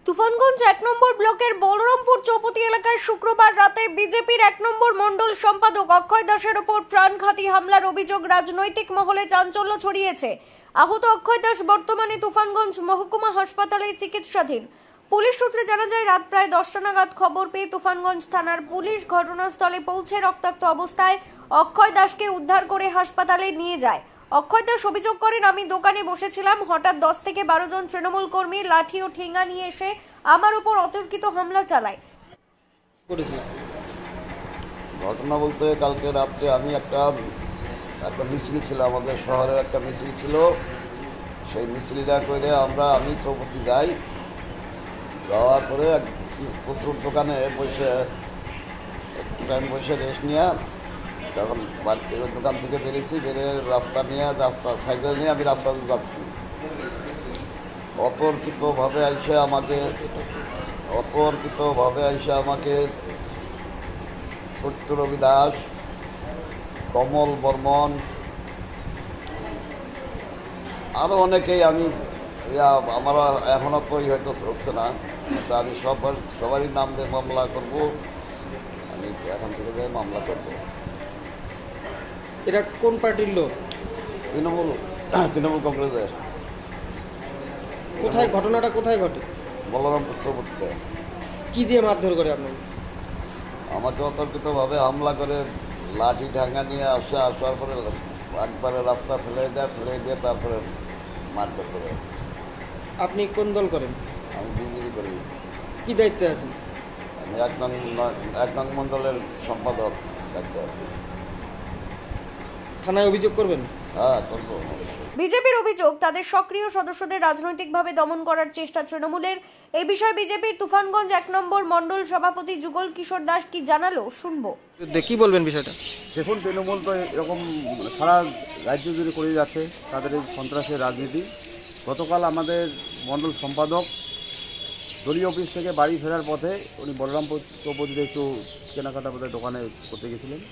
তুফানগঞ্জ ১ নম্বর ব্লকের বলরামপুর চৌপতি এলাকায় শুক্রবার রাতে বিজেপির ১ নম্বর মণ্ডল সম্পাদক অক্ষয় দাসের ওপর প্রাণঘাতী হামলার অভিযোগ রাজনৈতিক মহলে চাঞ্চল্য ছড়িয়েছে। আহত অক্ষয় দাস বর্তমানে তুফানগঞ্জ মহকুমা হাসপাতালে চিকিৎসাধীন। পুলিশ সূত্রে জানা যায়, রাত প্রায় ১০টা নাগাদ খবর পেয়ে তুফানগঞ্জ থানার পুলিশ ঘটনাস্থলে পৌঁছে রক্তাক্ত অবস্থায় অক্ষয় দাসকে উদ্ধার করে হাসপাতালে নিয়ে যায়। অক্ষয় দাস অভিযোগ করেন, আমি দোকানে বসেছিলাম, হঠাৎ ১০ থেকে ১২ জন তৃণমূল কর্মী লাঠি ও ঠেঙ্গা নিয়ে এসে আমার উপর অতর্কিত হামলা চালায়। ঘটনা বলতে কালকে রাত্রে আমি একটা মিছিল ছিল, আমাদের শহরের একটা মিছিল ছিল। সেই মিছিলটা করে আমি চৌপতি যাই, যাওয়ার পরে প্রচুর দোকানে বসে রেস্ট নিয়ে তখন বাড়ি থেকে দোকান থেকে বেরিয়েছি, বেরিয়ে সাইকেল নিয়ে আমি রাস্তাতে যাচ্ছি। অতর্কিতভাবে আমাকে ছোট্ট রবি দাস, কমল বর্মন, আরও অনেকেই আমার এখনও তৈরি হয়তো হচ্ছে না, আমি সবারই নাম দিয়ে মামলা করব। আমি এখান থেকে যাই মামলা করব। এটা কোন পার্টির লোক? তৃণমূল কংগ্রেসের। কোথায় ঘটনাটা কোথায় ঘটে? বলরামপুর চৌপতিতে। কি দিয়ে মারধর করে আপনাকে? আমাকে অতর্কিতভাবে হামলা করে লাঠি ঢাঙ্গা নিয়ে আসার পরে একবারে রাস্তা ফেলে দিয়ে তারপরে মারধর করে। আপনি কোন দল করেন? আমি বিজেপি করি। কি দায়িত্বে আছেন? আমি ১ নং মণ্ডলের সম্পাদক দায়িত্বে আছি। থানায় অভিযোগ করবেন? হ্যাঁ, করবো। বিজেপির অভিযোগ, তাদের সক্রিয় সদস্যদের রাজনৈতিকভাবে দমন করার চেষ্টা তৃণমূলের। এই বিষয়ে বিজেপির তুফানগঞ্জ ১ নম্বর মণ্ডল সভাপতি যুগল কিশোর দাস কি জানালো, শুনবো। কি বলবেন বিষয়টা? দেখুন, তৃণমূল তো এরকম সারা রাজ্য জুড়ে করে যাচ্ছে তাদের এই সন্ত্রাসের রাজনীতি। গতকাল আমাদের মণ্ডল সম্পাদক দলীয় অফিস থেকে বাড়ি ফেরার পথে উনি বলরামপুর চৌপতিতে একটু কেনাকাটা বোধহয় দোকানে করতে গেছিলেন।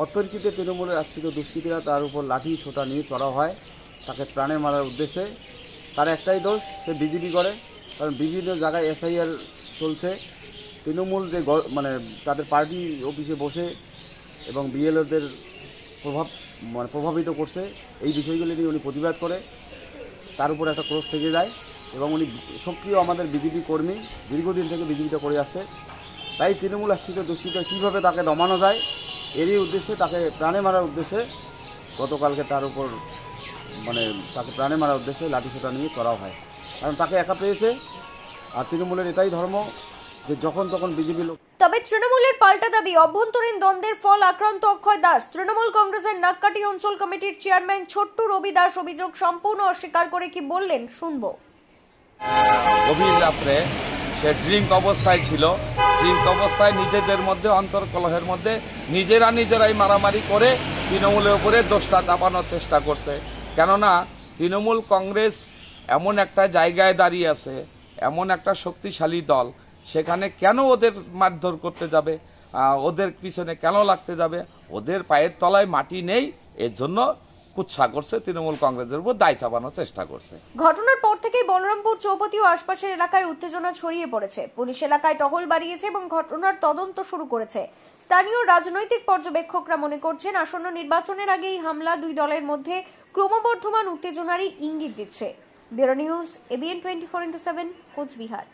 অতর্কিতে তৃণমূলের আশ্রিত দুষ্কৃতীরা তার উপর লাঠি ছোটা নিয়ে চড়া হয় তাকে প্রাণে মারার উদ্দেশ্যে। তার একটাই দোষ, সে বিজেপি করে। কারণ বিভিন্ন জায়গায় এসআইআর চলছে, তৃণমূল যে তাদের পার্টি অফিসে বসে এবং বিএলওদের প্রভাবিত করছে, এই বিষয়গুলি নিয়ে উনি প্রতিবাদ করে। তার উপর একটা ক্রোশ থেকে যায় এবং উনি সক্রিয় আমাদের বিজেপি কর্মী, দীর্ঘদিন থেকে বিজেপিটা করে আসছে। তাই তৃণমূল আশ্রিত দুষ্কৃতীরা কীভাবে তাকে দমানো যায় এরই উদ্দেশ্যে, তাকে প্রাণে মারার উদ্দেশ্যে গতকালকে তার উপর তাকে প্রাণে মারার উদ্দেশ্যে লাঠিসোঁটা নিয়ে করা হয়। কারণ তাকে একা পেয়েছে, আর তৃণমূলের এটাই ধর্ম যে যখন তখন বিজেপি লোক। তবে তৃণমূলের পাল্টা দাবি, অভ্যন্তরীণ দ্বন্দ্বের ফল আক্রান্ত অক্ষয় দাস। তৃণমূল কংগ্রেসের নাককাটি অঞ্চল কমিটির চেয়ারম্যান ছোট্টু রবি দাস অভিযোগ সম্পূর্ণ অস্বীকার করে কি বললেন, শুনবো। গভীর রাত্রে সে ড্রিঙ্ক অবস্থায় ছিল। ড্রিঙ্ক অবস্থায় নিজেদের মধ্যে অন্তর্কলহের মধ্যে নিজেরাই মারামারি করে তৃণমূলের উপরে দোষটা চাপানোর চেষ্টা করছে। কেননা তৃণমূল কংগ্রেস এমন একটা জায়গায় দাঁড়িয়ে আছে, এমন একটা শক্তিশালী দল, সেখানে কেন ওদের মারধর করতে যাবে, ওদের পিছনে কেন লাগতে যাবে? ওদের পায়ের তলায় মাটি নেই, এর জন্য কুৎসা করছে, তৃণমূল কংগ্রেসের উপর দায় চাপানোর চেষ্টা করছে। ঘটনার পর থেকেই বলরামপুর চৌপতি ও আশপাশের এলাকায় উত্তেজনা ছড়িয়ে পড়েছে। পুলিশ এলাকায় টহল বাড়িয়েছে এবং ঘটনার তদন্ত শুরু করেছে। স্থানীয় রাজনৈতিক পর্যবেক্ষকরা মনে করছেন, আসন্ন নির্বাচনের আগে এই হামলা দুই দলের মধ্যে ক্রমবর্ধমান উত্তেজনারই ইঙ্গিত দিচ্ছে। Bureau news, ABN 24x7, Cooch Behar.